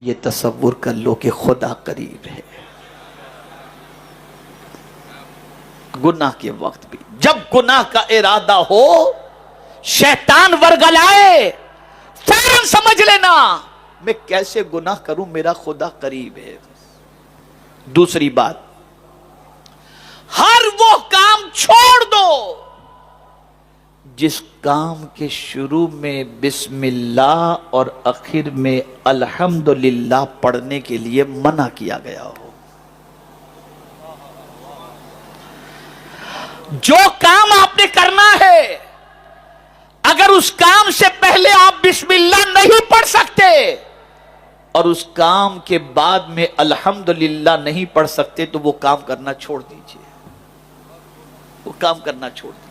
ये तसव्वुर कर लो कि खुदा करीब है। गुनाह के वक्त भी जब गुनाह का इरादा हो, शैतान वर्गलाए, फौरन समझ लेना मैं कैसे गुनाह करूं, मेरा खुदा करीब है। दूसरी बात, हर वो काम छोड़ दो जिस काम के शुरू में बिस्मिल्लाह और आखिर में अल्हम्दुलिल्लाह पढ़ने के लिए मना किया गया हो। जो काम आपने करना है, अगर उस काम से पहले आप बिस्मिल्लाह नहीं पढ़ सकते और उस काम के बाद में अल्हम्दुलिल्लाह नहीं पढ़ सकते तो वो काम करना छोड़ दीजिए। वो काम करना छोड़ दीजिए,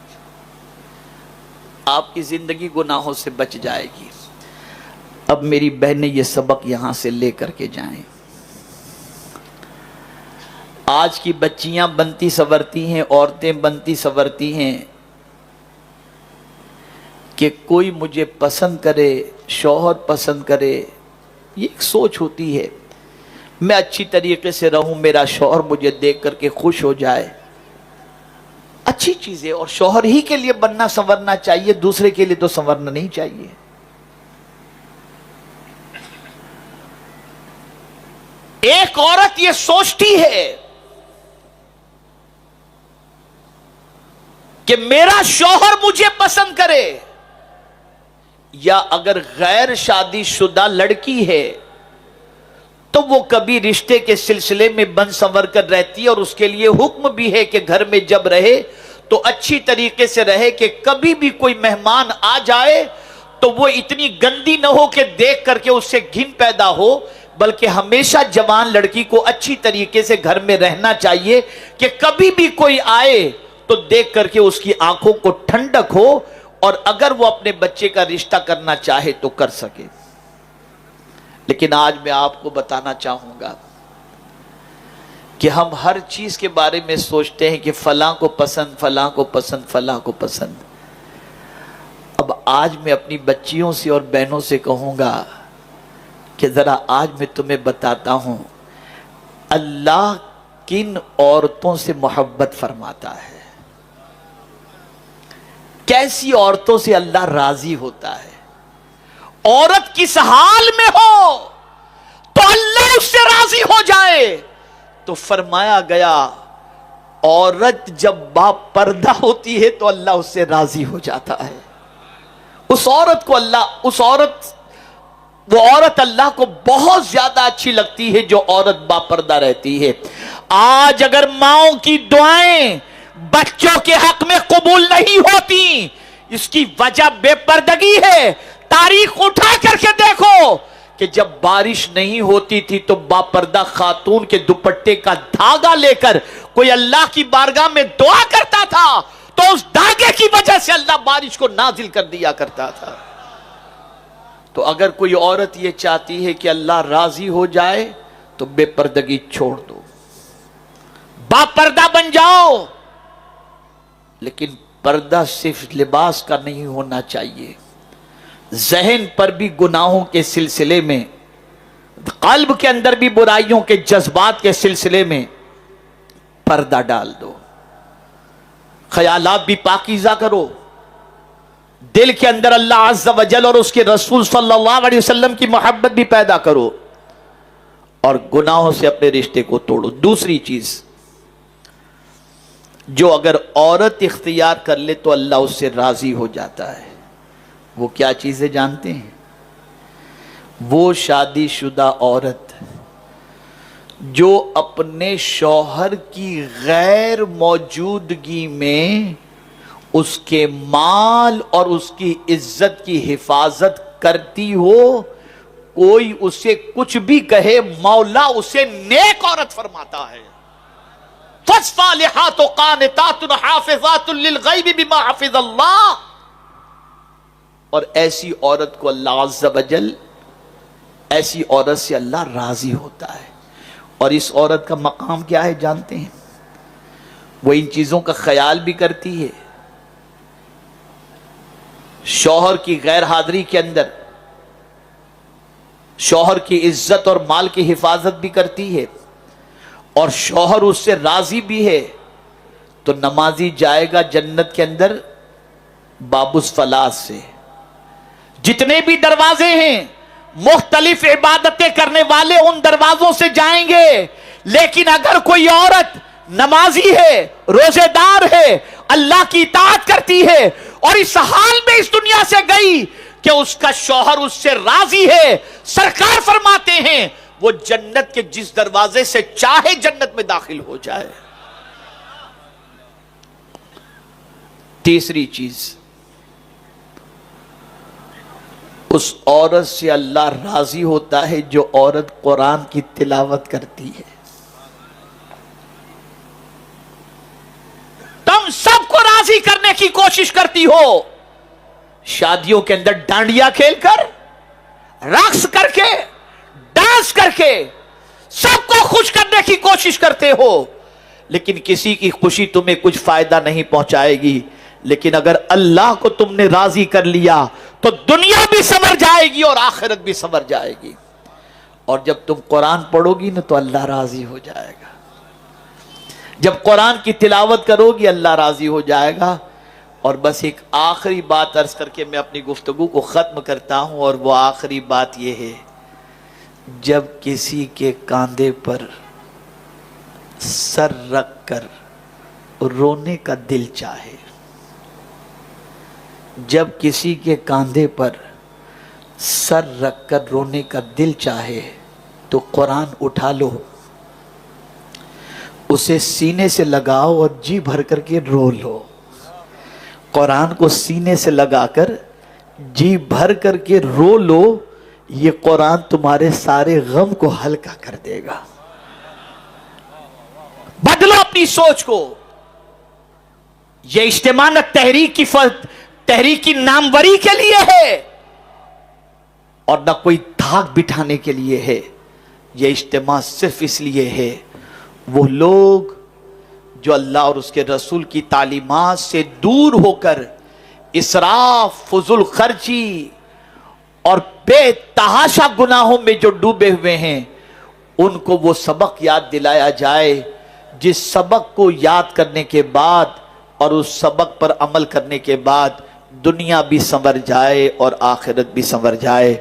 आपकी जिंदगी गुनाहों से बच जाएगी। अब मेरी बहनें ये सबक यहां से लेकर के जाएं। आज की बच्चियां बनती संवरती हैं, औरतें बनती संवरती हैं कि कोई मुझे पसंद करे, शौहर पसंद करे। ये एक सोच होती है, मैं अच्छी तरीके से रहूं, मेरा शौहर मुझे देख करके खुश हो जाए। अच्छी चीज है और शौहर ही के लिए बनना संवरना चाहिए, दूसरे के लिए तो संवरना नहीं चाहिए। एक औरत ये सोचती है कि मेरा शौहर मुझे पसंद करे, या अगर गैर शादीशुदा लड़की है तो वो कभी रिश्ते के सिलसिले में बन संवर कर रहती है और उसके लिए हुक्म भी है कि घर में जब रहे तो अच्छी तरीके से रहे कि कभी भी कोई मेहमान आ जाए तो वो इतनी गंदी ना हो कि देख करके उससे घिन पैदा हो, बल्कि हमेशा जवान लड़की को अच्छी तरीके से घर में रहना चाहिए कि कभी भी कोई आए तो देख करके उसकी आंखों को ठंडक हो और अगर वो अपने बच्चे का रिश्ता करना चाहे तो कर सके। लेकिन आज मैं आपको बताना चाहूंगा कि हम हर चीज के बारे में सोचते हैं कि फलां को पसंद, फलां को पसंद, फलां को पसंद। अब आज मैं अपनी बच्चियों से और बहनों से कहूंगा कि जरा आज मैं तुम्हें बताता हूं अल्लाह किन औरतों से मोहब्बत फरमाता है, कैसी औरतों से अल्लाह राजी होता है। औरत किस हाल में हो तो अल्लाह उससे राजी हो जाए। तो फरमाया गया औरत जब बापर्दा होती है तो अल्लाह उससे राजी हो जाता है। उस औरत को अल्लाह, वो औरत अल्लाह को बहुत ज्यादा अच्छी लगती है जो औरत बापर्दा रहती है। आज अगर माओं की दुआएं बच्चों के हक में कबूल नहीं होती, इसकी वजह बेपर्दगी है। तारीख उठा करके देखो कि जब बारिश नहीं होती थी तो बापर्दा खातून के दुपट्टे का धागा लेकर कोई अल्लाह की बारगाह में दुआ करता था तो उस धागे की वजह से अल्लाह बारिश को नाजिल कर दिया करता था। तो अगर कोई औरत ये चाहती है कि अल्लाह राजी हो जाए तो बेपर्दगी छोड़ दो, बापर्दा बन जाओ। लेकिन पर्दा सिर्फ लिबास का नहीं होना चाहिए, जहन पर भी गुनाहों के सिलसिले में, कल्ब के अंदर भी बुराइयों के जज्बात के सिलसिले में पर्दा डाल दो। ख्यालात भी पाकीज़ा करो, दिल के अंदर अल्लाह अज़्ज़ा वजल और उसके रसूल सल्लल्लाहु अलैहि वसल्लम की मोहब्बत भी पैदा करो और गुनाहों से अपने रिश्ते को तोड़ो। दूसरी चीज जो अगर औरत इख्तियार कर ले तो अल्लाह उससे राजी हो जाता है, वो क्या चीजें जानते हैं? वो शादीशुदा औरत जो अपने शौहर की गैर मौजूदगी में उसके माल और उसकी इज्जत की हिफाजत करती हो, कोई उसे कुछ भी कहे मौला उसे नेक औरत फरमाता है। फस्सालिहातु कानितातुन हाफिजातुन लिलगैबि बिमा हफिज़ल्लाह। और ऐसी औरत को अल्लाह अज़्ज़ा वजल, ऐसी औरत से अल्लाह राजी होता है। और इस औरत का मकाम क्या है जानते हैं? वो इन चीजों का ख्याल भी करती है। शौहर की गैर हाजिरी के अंदर शौहर की इज्जत और माल की हिफाजत भी करती है और शौहर उससे राजी भी है, तो नमाजी जाएगा जन्नत के अंदर बाबुस फलास से। जितने भी दरवाजे हैं, मुख्तलिफ इबादतें करने वाले उन दरवाजों से जाएंगे। लेकिन अगर कोई औरत नमाजी है, रोजेदार है, अल्लाह की इताअत करती है और इस हाल में इस दुनिया से गई कि उसका शौहर उससे राजी है, सरकार फरमाते हैं वो जन्नत के जिस दरवाजे से चाहे जन्नत में दाखिल हो जाए। तीसरी चीज, उस औरत से अल्लाह राजी होता है जो औरत कुरान की तिलावत करती है। तुम सबको राजी करने की कोशिश करती हो, शादियों के अंदर डांडिया खेलकर, रक्स करके, डांस करके सबको खुश करने की कोशिश करते हो, लेकिन किसी की खुशी तुम्हें कुछ फायदा नहीं पहुंचाएगी। लेकिन अगर अल्लाह को तुमने राजी कर लिया तो दुनिया भी संवर जाएगी और आखिरत भी संवर जाएगी। और जब तुम कुरान पढ़ोगी ना तो अल्लाह राजी हो जाएगा। जब कुरान की तिलावत करोगी अल्लाह राजी हो जाएगा। और बस एक आखिरी बात अर्ज करके मैं अपनी गुफ्तगू को खत्म करता हूं, और वो आखिरी बात यह है, जब किसी के कांधे पर सर रख कर रोने का दिल चाहे, जब किसी के कांधे पर सर रखकर रोने का दिल चाहे तो कुरान उठा लो, उसे सीने से लगाओ और जी भर करके रो लो। कुरान को सीने से लगाकर जी भर करके रो लो, ये कुरान तुम्हारे सारे गम को हल्का कर देगा। बदलो अपनी सोच को। यह इज्तिमा न तहरीक की नामवरी के लिए है और न कोई धाक बिठाने के लिए है। यह इज्तिमा सिर्फ इसलिए है, वो लोग जो अल्लाह और उसके रसूल की तालीमात से दूर होकर इसराफ, फुजुल खर्ची और बेतहाशा गुनाहों में जो डूबे हुए हैं, उनको वो सबक याद दिलाया जाए, जिस सबक को याद करने के बाद और उस सबक पर अमल करने के बाद दुनिया भी संवर जाए और आखिरत भी संवर जाए।